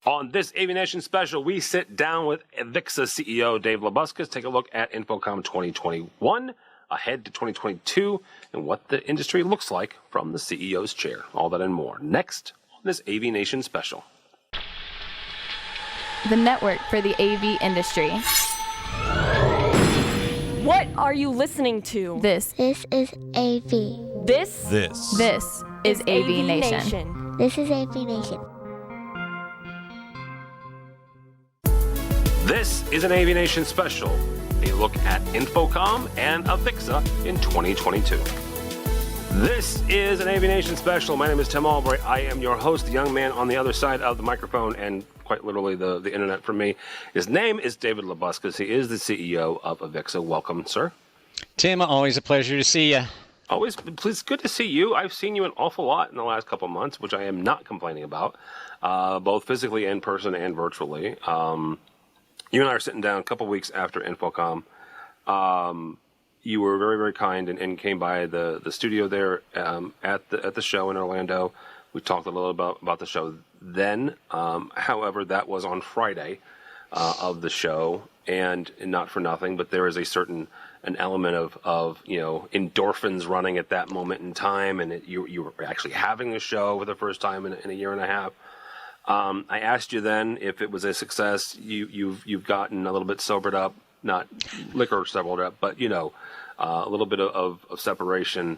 On this AVNation special, we sit down with AVIXA CEO Dave Labuskes, take a look at InfoComm 2021, ahead to 2022, and what the industry looks like from the CEO's chair. All that and more next on this AVNation special. The network for the AV industry. What are you listening to? This is AV. This is AVNation. This is AVNation. This is an AVNation special, a look at InfoComm and AVIXA in 2022. This is an AVNation special. My name is Tim Albright. I am your host, the young man on the other side of the microphone and quite literally the internet for me. His name is David Labuskes. He is the CEO of AVIXA. Welcome, sir. Tim, always a pleasure to see you. Always, please, good to see you. I've seen you an awful lot in the last couple of months, which I am not complaining about, both physically in person and virtually. You and I are sitting down a couple of weeks after InfoComm. You were very, very kind and came by the studio there at the show in Orlando. We talked a little about the show then. However, that was on Friday of the show, and not for nothing, but there is an element of endorphins running at that moment in time, and you were actually having a show for the first time in a year and a half. I asked you then if it was a success. You've gotten a little bit sobered up, not liquor sobered up, but a little bit of separation,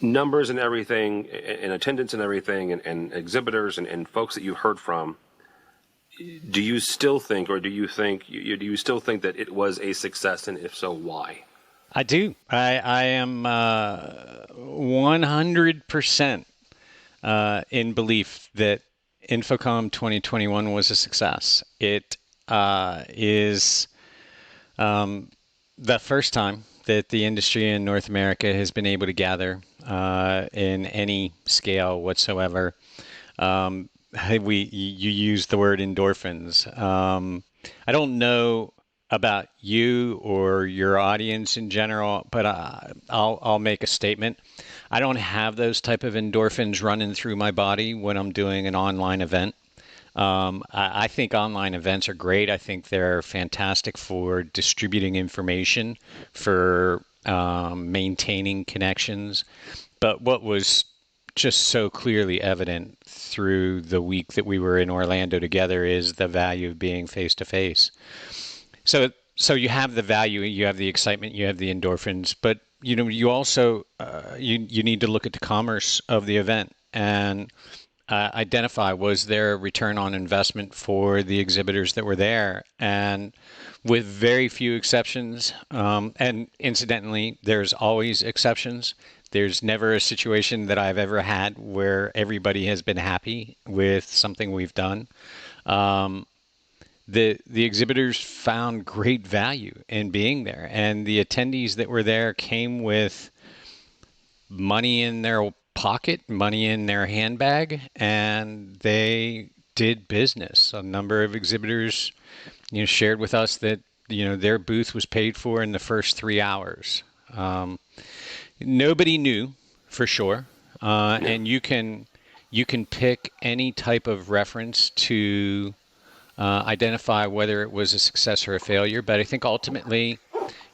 numbers and everything, and attendance and everything, and exhibitors and folks that you've heard from. Do you still think, or do you still think that it was a success, and if so, why? I do. I am 100% in belief that InfoComm 2021 was a success. It is the first time that the industry in North America has been able to gather in any scale whatsoever. You used the word endorphins. I don't know about you or your audience in general, but I'll make a statement. I don't have those type of endorphins running through my body when I'm doing an online event. I think online events are great. I think they're fantastic for distributing information, for maintaining connections. But what was just so clearly evident through the week that we were in Orlando together is the value of being face-to-face. So you have the value, you have the excitement, you have the endorphins, but you also you need to look at the commerce of the event and identify, was there a return on investment for the exhibitors that were there? And with very few exceptions, and incidentally, there's always exceptions. There's never a situation that I've ever had where everybody has been happy with something we've done. The exhibitors found great value in being there, and the attendees that were there came with money in their pocket, money in their handbag, and they did business. A number of exhibitors, shared with us that their booth was paid for in the first 3 hours. Nobody knew for sure, and you can pick any type of reference to identify whether it was a success or a failure. But I think ultimately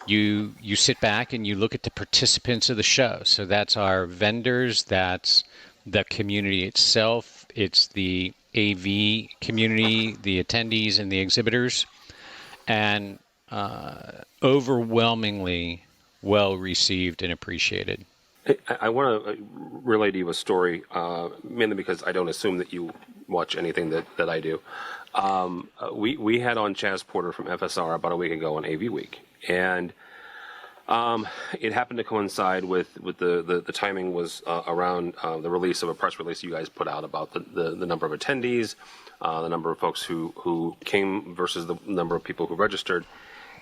you sit back and you look at the participants of the show. So that's our vendors, that's the community itself, it's the AV community, the attendees and the exhibitors, and overwhelmingly well received and appreciated. I want to relay to you a story, mainly because I don't assume that you watch anything that I do. We had on Chaz Porter from FSR about a week ago on AV Week, and it happened to coincide with the timing was around the release of a press release you guys put out about the number of attendees, the number of folks who came versus the number of people who registered.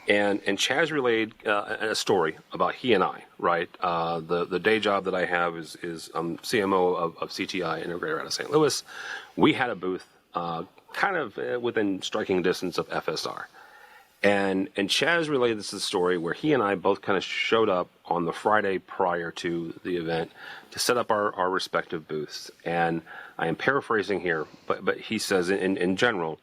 And Chaz relayed a story about he and I, right? The day job that I have is CMO of CTI Integrator out of St. Louis. We had a booth kind of within striking distance of FSR. And Chaz relayed this is a story where he and I both kind of showed up on the Friday prior to the event to set up our respective booths. And I am paraphrasing here, but he says in general,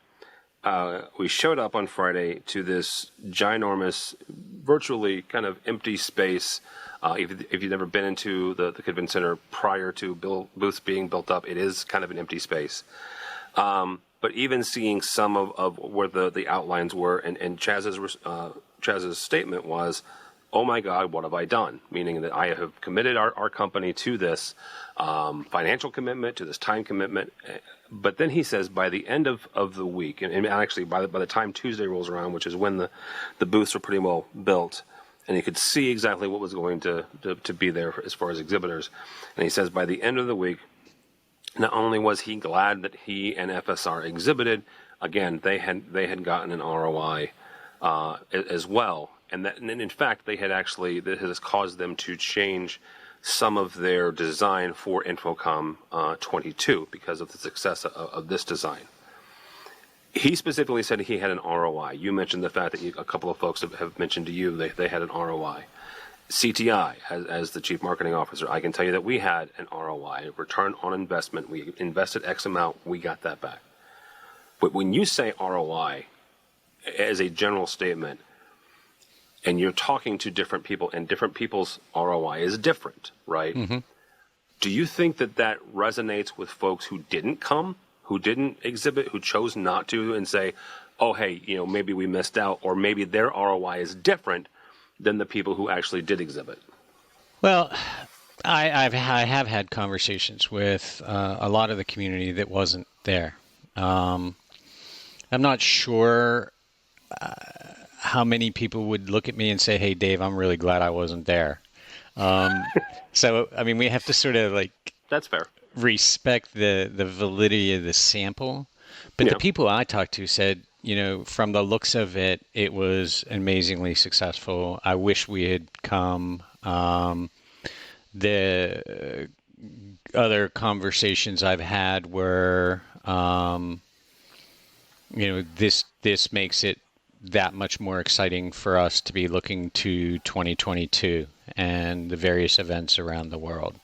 we showed up on Friday to this ginormous, virtually kind of empty space. If you've never been into the convention center prior to booths being built up, it is kind of an empty space. But even seeing some of where the outlines were, and Chaz's statement was, "Oh my God, what have I done?" Meaning that I have committed our company to this financial commitment, to this time commitment. But then he says by the end of the week, and actually by the time Tuesday rolls around, which is when the booths are pretty well built, and you could see exactly what was going to be there as far as exhibitors. And he says by the end of the week, not only was he glad that he and FSR exhibited, again, they had gotten an ROI as well. And in fact, that has caused them to change some of their design for InfoComm 22 because of the success of this design. He specifically said he had an ROI. You mentioned the fact that a couple of folks have mentioned to you they had an ROI. CTI, as the chief marketing officer, I can tell you that we had an ROI, return on investment. We invested X amount, we got that back. But when you say ROI as a general statement, and you're talking to different people, and different people's ROI is different, right? Mm-hmm. Do you think that resonates with folks who didn't come, who didn't exhibit, who chose not to, and say, oh, hey, maybe we missed out, or maybe their ROI is different than the people who actually did exhibit? Well, I have had conversations with a lot of the community that wasn't there. I'm not sure how many people would look at me and say, hey, Dave, I'm really glad I wasn't there. So, I mean, we have to sort of that's fair. Respect the validity of the sample. But the people I talked to said, from the looks of it, it was amazingly successful. I wish we had come. The other conversations I've had were, this makes it that much more exciting for us to be looking to 2022 and the various events around the world.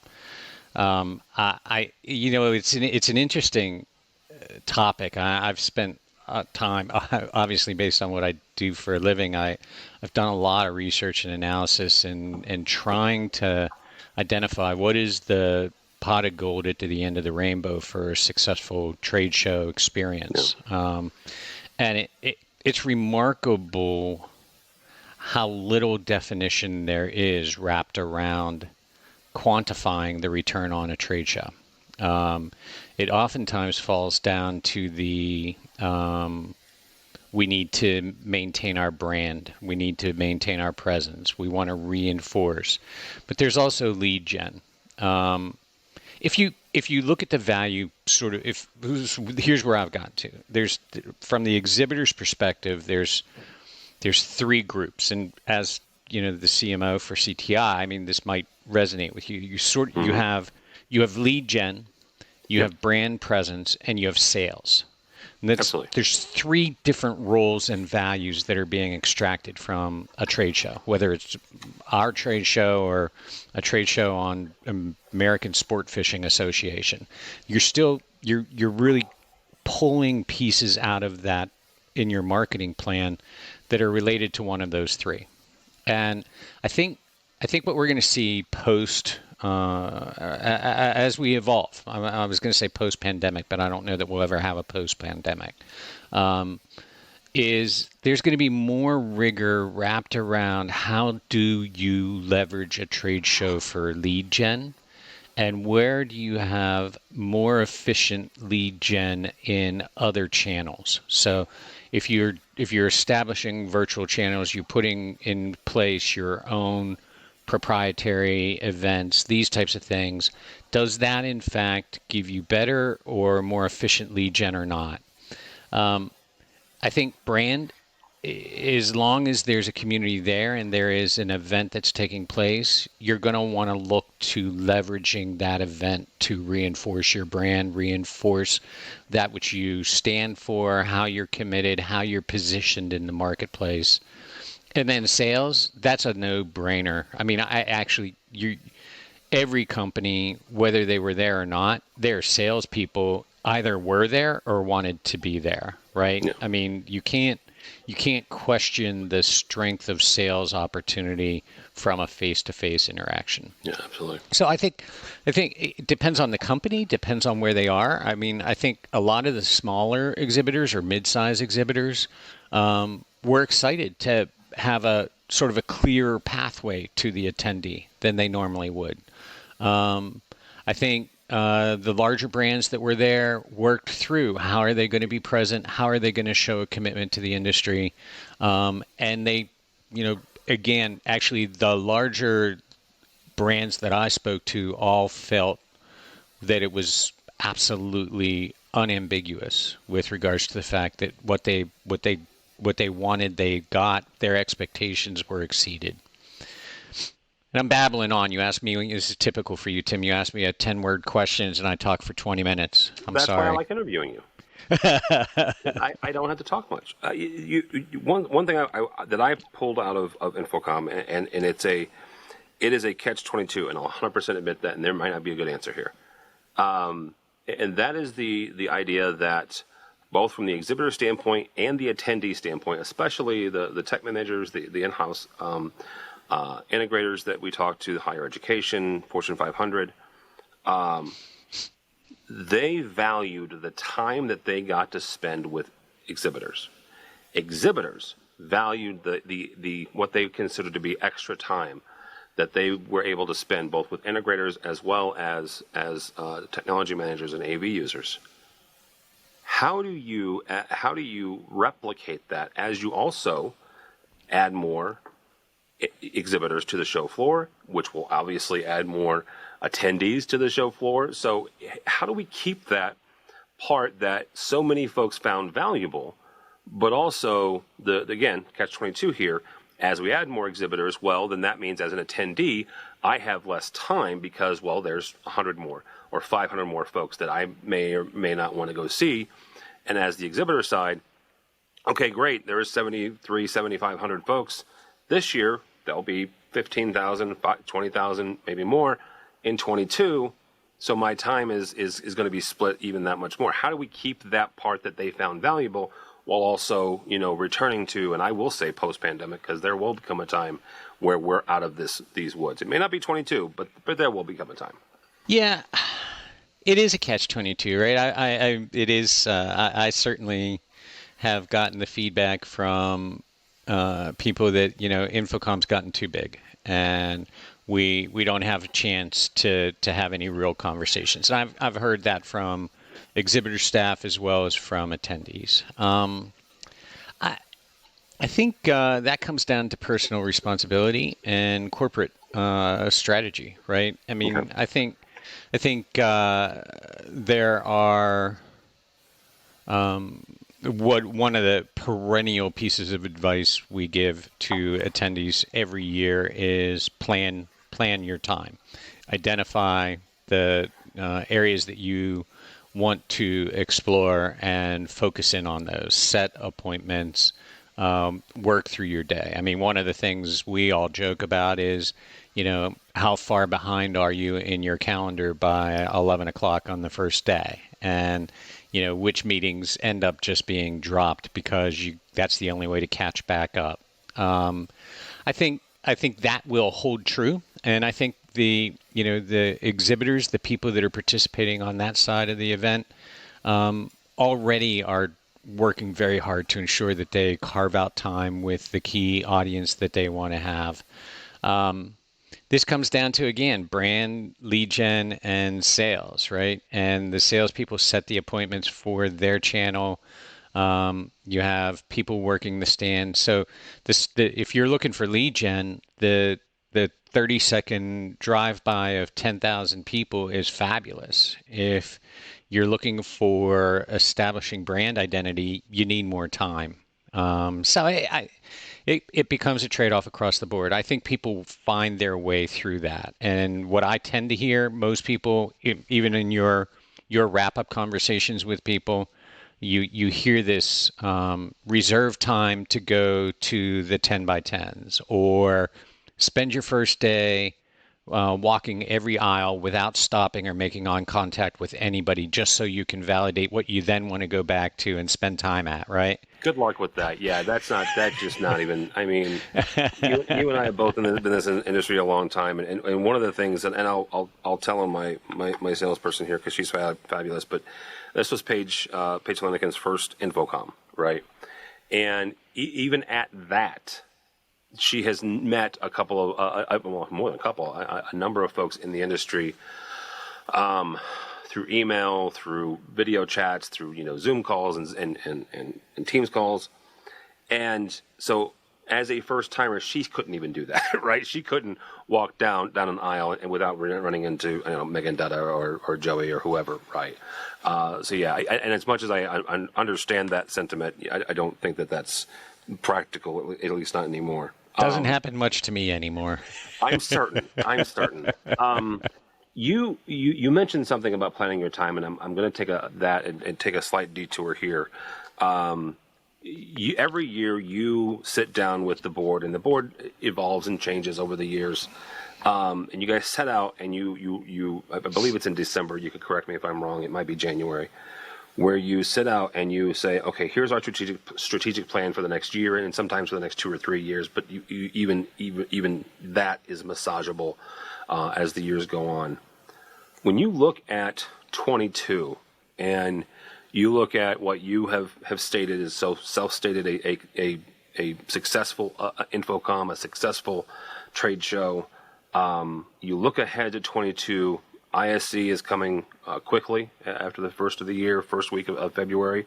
It's an interesting topic. I've spent time, obviously based on what I do for a living, I've done a lot of research and analysis and trying to identify what is the pot of gold at the end of the rainbow for a successful trade show experience. Yeah. And it's remarkable how little definition there is wrapped around quantifying the return on a trade show. It oftentimes falls down to we need to maintain our brand. We need to maintain our presence. We want to reinforce. But there's also lead gen. If you look at the value, here's where I've got to. There's, from the exhibitor's perspective, there's three groups, and as the CMO for CTI, I mean, this might resonate with you. You have lead gen, you have brand presence, and you have sales. And Absolutely. There's three different roles and values that are being extracted from a trade show, whether it's our trade show or a trade show on American Sport Fishing Association. You're really pulling pieces out of that in your marketing plan that are related to one of those three. And I think what we're going to see post as we evolve, I was going to say post-pandemic, but I don't know that we'll ever have a post-pandemic, is there's going to be more rigor wrapped around how do you leverage a trade show for lead gen, and where do you have more efficient lead gen in other channels. So if you're establishing virtual channels, you're putting in place your own proprietary events, these types of things, does that in fact give you better or more efficient lead gen or not? I think brand as long as there's a community there and there is an event that's taking place, you're going to want to look to leveraging that event to reinforce your brand, reinforce that which you stand for, how you're committed, how you're positioned in the marketplace. And then sales, that's a no-brainer. I mean, every company, whether they were there or not, their salespeople either were there or wanted to be there, right? Yeah. I mean, you can't question the strength of sales opportunity from a face-to-face interaction. Yeah, absolutely. So I think it depends on the company, depends on where they are. I mean, I think a lot of the smaller exhibitors or mid-size exhibitors were excited to have a sort of a clearer pathway to the attendee than they normally would. I think the larger brands that were there worked through how are they going to be present, how are they going to show a commitment to the industry, and they, again, actually the larger brands that I spoke to all felt that it was absolutely unambiguous with regards to the fact that what they wanted, they got, their expectations were exceeded. And I'm babbling on. You asked me, this is typical for you, Tim. You asked me 10-word questions, and I talk for 20 minutes. That's sorry. Why I like interviewing you. I don't have to talk much. One thing that I pulled out of InfoComm, and it is a catch-22, and I'll 100% admit that, and there might not be a good answer here. And that is the idea that both from the exhibitor standpoint and the attendee standpoint, especially the tech managers, the in-house integrators that we talk to, higher education, Fortune 500, they valued the time that they got to spend with exhibitors. Exhibitors valued the what they considered to be extra time that they were able to spend both with integrators as well as technology managers and AV users. How do you replicate that as you also add more exhibitors to the show floor, which will obviously add more attendees to the show floor? So how do we keep that part that so many folks found valuable, but also again, catch-22 here, as we add more exhibitors, well, then that means as an attendee, I have less time because, well, there's 100 more or 500 more folks that I may or may not want to go see. And as the exhibitor side, okay, great, there is 7,500 folks. This year, there'll be 15,000, 20,000, maybe more in 22. So my time is going to be split even that much more. How do we keep that part that they found valuable while also, returning to, and I will say post-pandemic, because there will become a time where we're out of these woods. It may not be 22, but there will become a time. Yeah, it is a catch-22, right? It is. I certainly have gotten the feedback from people that InfoComm's gotten too big, and we don't have a chance to have any real conversations. And I've heard that from exhibitor staff as well as from attendees. I think that comes down to personal responsibility and corporate strategy, right? I mean, okay. I think there are one of the perennial pieces of advice we give to attendees every year is plan your time. Identify the areas that you want to explore and focus in on those. Set appointments, work through your day. I mean, one of the things we all joke about is, how far behind are you in your calendar by 11 o'clock on the first day? And, which meetings end up just being dropped because that's the only way to catch back up. I think that will hold true. And I think the exhibitors, the people that are participating on that side of the event, already are working very hard to ensure that they carve out time with the key audience that they want to have. This comes down to, again, brand, lead gen, and sales, right? And the salespeople set the appointments for their channel. You have people working the stand. So if you're looking for lead gen, the 30-second drive-by of 10,000 people is fabulous. If you're looking for establishing brand identity, you need more time. It becomes a trade-off across the board. I think people find their way through that. And what I tend to hear, most people, even in your wrap-up conversations with people, you hear this reserve time to go to the 10 by 10s, or spend your first day walking every aisle without stopping or making eye contact with anybody, just so you can validate what you then want to go back to and spend time at, right? Good luck with that. Yeah, that's just not even. I mean, you and I have both been in this industry a long time, and one of the things, and I'll tell on my salesperson here because she's fabulous. But this was Paige Leniken's first InfoComm, right? And even at that, she has met a couple of more than a couple, a number of folks in the industry. Through email, through video chats, through Zoom calls and Teams calls, and so as a first timer, she couldn't even do that, right? She couldn't walk down an aisle and without running into Megan Dutta or Joey or whoever, right? So yeah, and as much as I understand that sentiment, I don't think that that's practical, at least not anymore. Doesn't happen much to me anymore. I'm certain. You mentioned something about planning your time, and I'm going to take and take a slight detour here. Every year you sit down with the board, and the board evolves and changes over the years. And you guys set out, and you I believe it's in December. You could correct me if I'm wrong. It might be January, where you sit out and you say, okay, here's our strategic plan for the next year, and sometimes for the next 2 or 3 years. But even that is massageable as the years go on. When you look at 22 and you look at what you have stated is so self-stated a successful InfoComm, a successful trade show, you look ahead to 22. ISC is coming quickly after the first week of February.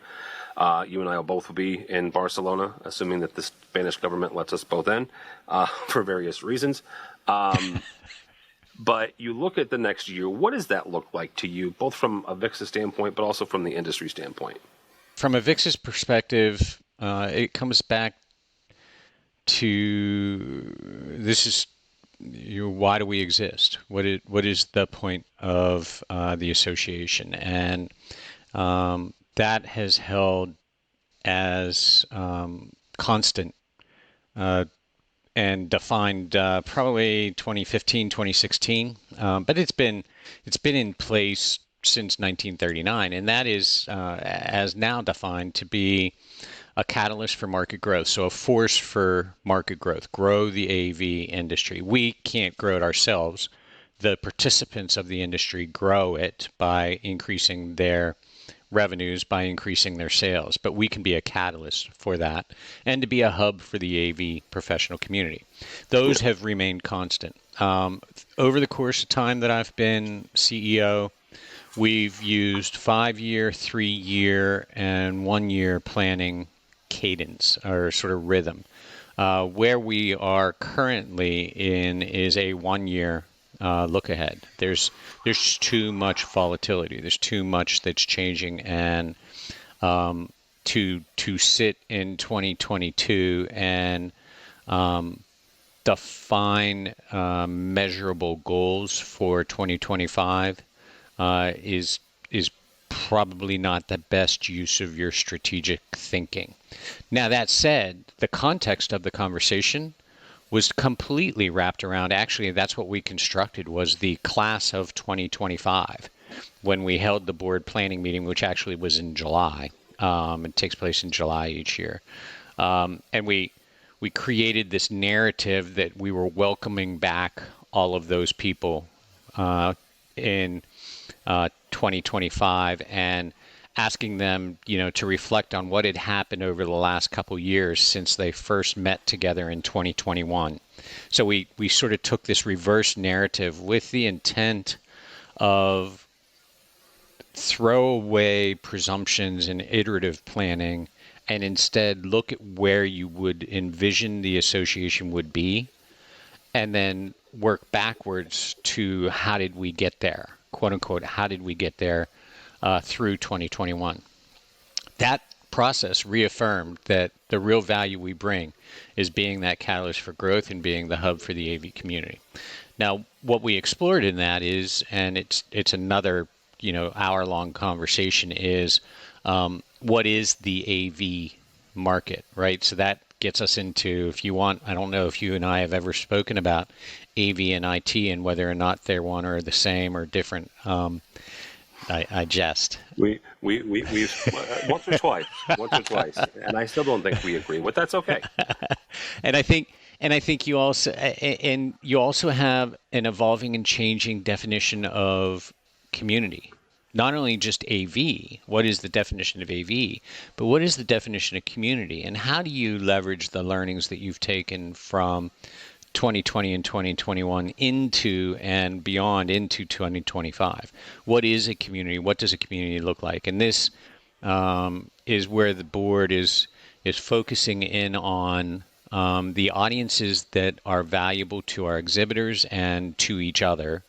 You and I will both be in Barcelona, assuming that the Spanish government lets us both in for various reasons. But you look at the next year, what does that look like to you, both from a AVIXA standpoint, but also from the industry standpoint? From a AVIXA's perspective, it comes back to why do we exist? What is the point of the association? And that has held as constant and defined probably 2015, 2016, but it's been in place since 1939, and that is as now defined to be a catalyst for market growth, so a force for market growth, grow the AV industry. We can't grow it ourselves. The participants of the industry grow it by increasing their revenues, by increasing their sales, but we can be a catalyst for that and to be a hub for the AV professional community. Those have remained constant. Over the course of time that I've been CEO, we've used 5-year, 3-year, and 1-year planning cadence or sort of rhythm. Where we are currently in is a 1-year look ahead. There's too much volatility. There's too much that's changing, and to sit in 2022 and define measurable goals for 2025 is probably not the best use of your strategic thinking. Now, that said, the context of the conversation was completely wrapped around, actually, that's what we constructed, was the class of 2025 when we held the board planning meeting, which actually was in July. It takes place in July each year. And we created this narrative that we were welcoming back all of those people in 2025 and asking them, to reflect on what had happened over the last couple years since they first met together in 2021. So we sort of took this reverse narrative with the intent of throw away presumptions and iterative planning and instead look at where you would envision the association would be and then work backwards to how did we get there, quote unquote, how did we get there through 2021. That process reaffirmed that the real value we bring is being that catalyst for growth and being the hub for the AV community. Now, what we explored in that is, and it's another hour-long conversation, is what is the AV market, right? So that gets us into, if you want, I don't know if you and I have ever spoken about AV and IT and whether or not they're one or the same or different. I jest. We've once or twice, and I still don't think we agree, but that's okay. And I think you also have an evolving and changing definition of community. Not only just AV, what is the definition of AV, but what is the definition of community, and how do you leverage the learnings that you've taken from 2020 and 2021 into and beyond into 2025? What is a community? What does a community look like? And this is where the board is focusing in on the audiences that are valuable to our exhibitors and to each other,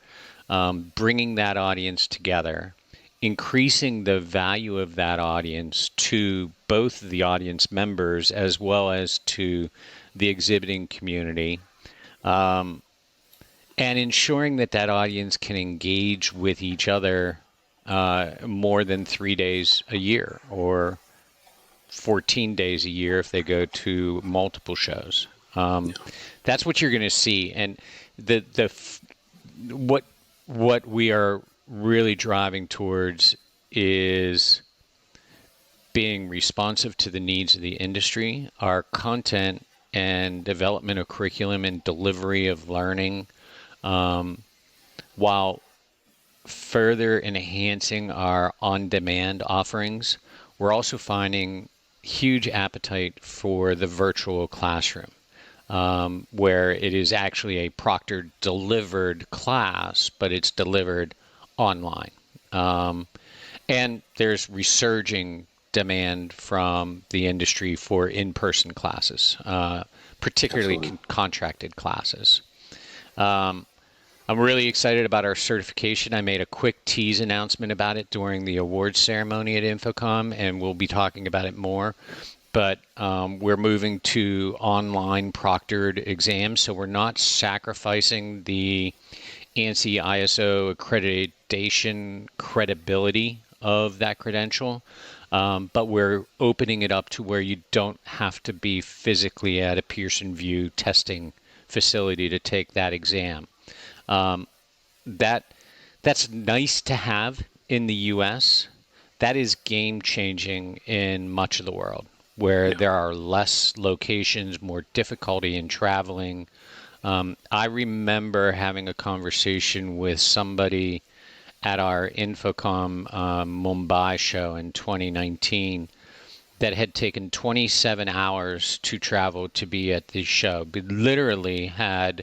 bringing that audience together, increasing the value of that audience to both the audience members as well as to the exhibiting community, and ensuring that audience can engage with each other more than 3 days a year or 14 days a year if they go to multiple shows. That's what you're going to see. And what we are really driving towards is being responsive to the needs of the industry. Our content and development of curriculum and delivery of learning, while further enhancing our on-demand offerings, we're also finding huge appetite for the virtual classroom, where it is actually a proctored delivered class, but it's delivered online. And there's resurging demand from the industry for in-person classes, particularly contracted classes. I'm really excited about our certification. I made a quick tease announcement about it during the awards ceremony at InfoComm, and we'll be talking about it more. But we're moving to online proctored exams, so we're not sacrificing the ANSI ISO accreditation credibility of that credential, but we're opening it up to where you don't have to be physically at a Pearson VUE testing facility to take that exam. That's nice to have in the U.S. That is game changing in much of the world, where there are less locations, more difficulty in traveling. I remember having a conversation with somebody at our InfoComm Mumbai show in 2019 that had taken 27 hours to travel to be at the show, but literally had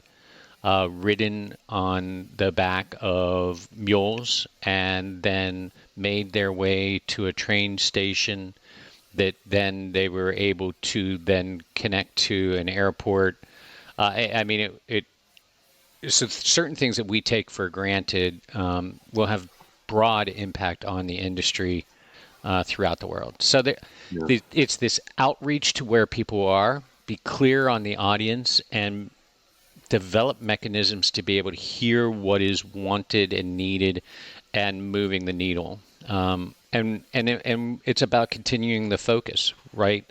ridden on the back of mules and then made their way to a train station that then they were able to then connect to an airport. So certain things that we take for granted will have broad impact on the industry throughout the world. So it's this outreach to where people are, be clear on the audience, and develop mechanisms to be able to hear what is wanted and needed and moving the needle. And it's about continuing the focus, right?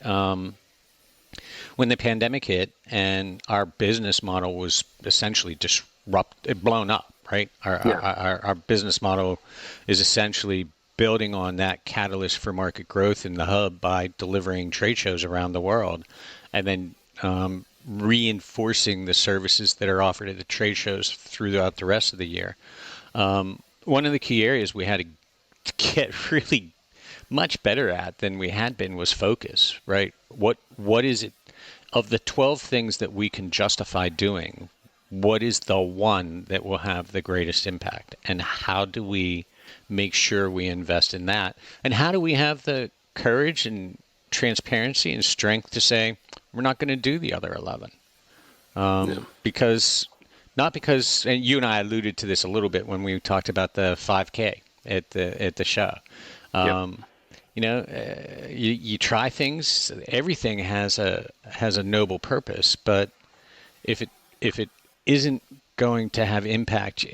When the pandemic hit and our business model was essentially blown up, right? Our business model is essentially building on that catalyst for market growth in the hub by delivering trade shows around the world, and then reinforcing the services that are offered at the trade shows throughout the rest of the year. One of the key areas we had to get really much better at than we had been was focus, right? What is it? Of the 12 things that we can justify doing, what is the one that will have the greatest impact? And how do we make sure we invest in that? And how do we have the courage and transparency and strength to say, we're not going to do the other 11? Because, and you and I alluded to this a little bit when we talked about the 5K at the show. you try things. Everything has a noble purpose, but if it isn't going to have impact,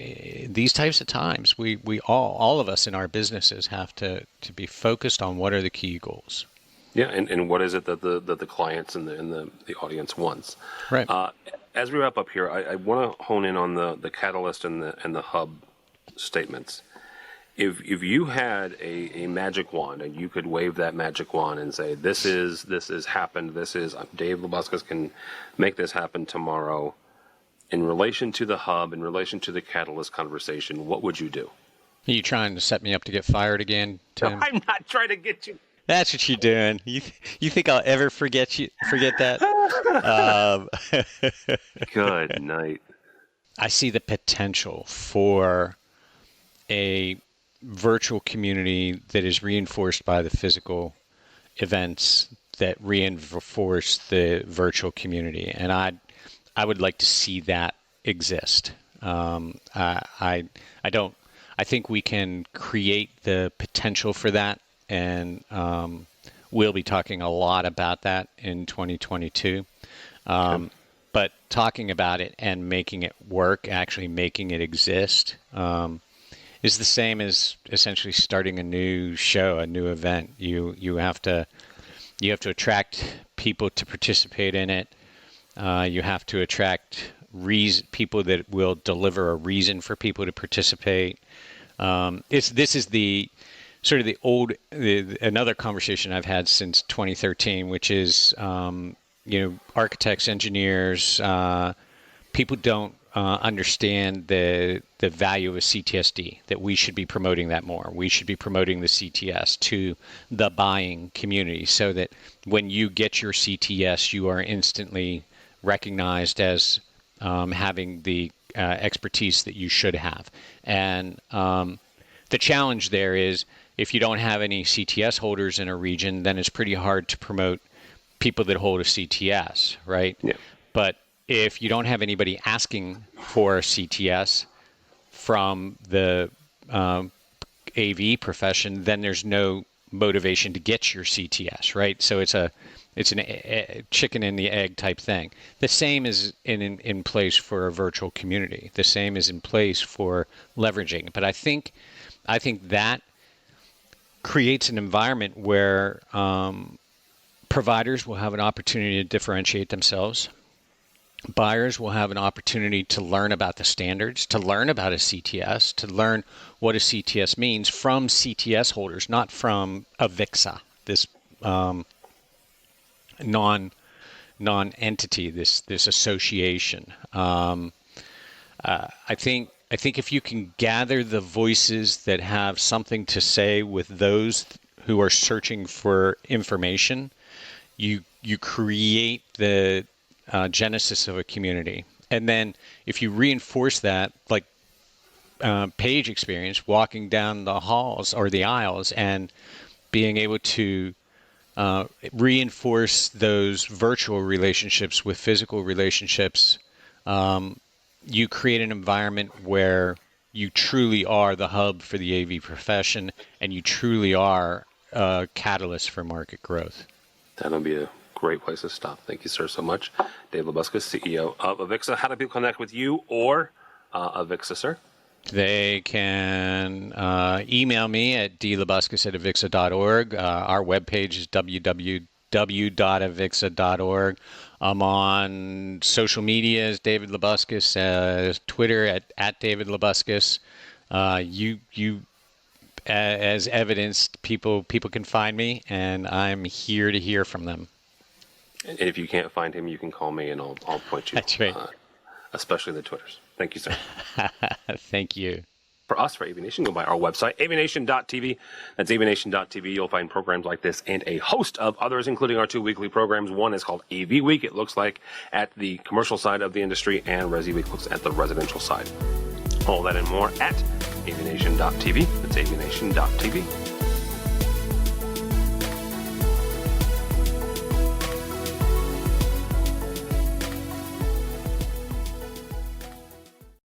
these types of times, we all of us in our businesses have to be focused on what are the key goals. Yeah, and what is it that the clients and the audience wants? Right. As we wrap up here, I want to hone in on the catalyst and the hub statements. If you had a magic wand and you could wave that magic wand and say, this is happened, Dave Labuskes can make this happen tomorrow, in relation to the hub, in relation to the catalyst conversation, what would you do? Are you trying to set me up to get fired again, Tim? No, I'm not trying to get you. That's what you're doing. You think I'll ever forget that? Good night. I see the potential for a virtual community that is reinforced by the physical events that reinforce the virtual community, and I would like to see that exist. I think we can create the potential for that, and we'll be talking a lot about that in 2022. But talking about it and making it work, actually making it exist, is the same as essentially starting a new show, a new event. You have to attract people to participate in it. You have to attract people that will deliver a reason for people to participate. This is the sort of another conversation I've had since 2013, which is architects, engineers, people don't understand the value of a CTSD, that we should be promoting that more. We should be promoting the CTS to the buying community so that when you get your CTS, you are instantly recognized as having the expertise that you should have. And the challenge there is if you don't have any CTS holders in a region, then it's pretty hard to promote people that hold a CTS, right? Yeah. But if you don't have anybody asking for a CTS from the AV profession, then there's no motivation to get your CTS, right? So it's a chicken and the egg type thing. The same is in place for a virtual community. The same is in place for leveraging. But I think that creates an environment where providers will have an opportunity to differentiate themselves. Buyers will have an opportunity to learn about the standards, to learn about a CTS, to learn what a CTS means from CTS holders, not from AVIXA, this non-entity, this association. I think if you can gather the voices that have something to say with those who are searching for information, you create the genesis of a community. And then if you reinforce that, like Paige experienced, walking down the halls or the aisles and being able to reinforce those virtual relationships with physical relationships, you create an environment where you truly are the hub for the AV profession and you truly are a catalyst for market growth. That'll be a great place to stop. Thank you, sir, so much. Dave Labuskes, CEO of AVIXA. How do people connect with you or AVIXA, sir? They can email me at dlabuskes@avixa.org. Our webpage is www.avixa.org. I'm on social media as David Labuskes, Twitter at David Labuskes. You as evidenced, people can find me, and I'm here to hear from them. And if you can't find him, you can call me, and I'll point you. That's right. Especially the Twitters. Thank you, sir. Thank you. For us, for AVNation, go by our website, AVNation.tv. That's AVNation.tv. You'll find programs like this and a host of others, including our 2 weekly programs. One is called AV Week. It looks like at the commercial side of the industry, and Resi Week looks at the residential side. All that and more at AVNation.tv. That's AVNation.tv.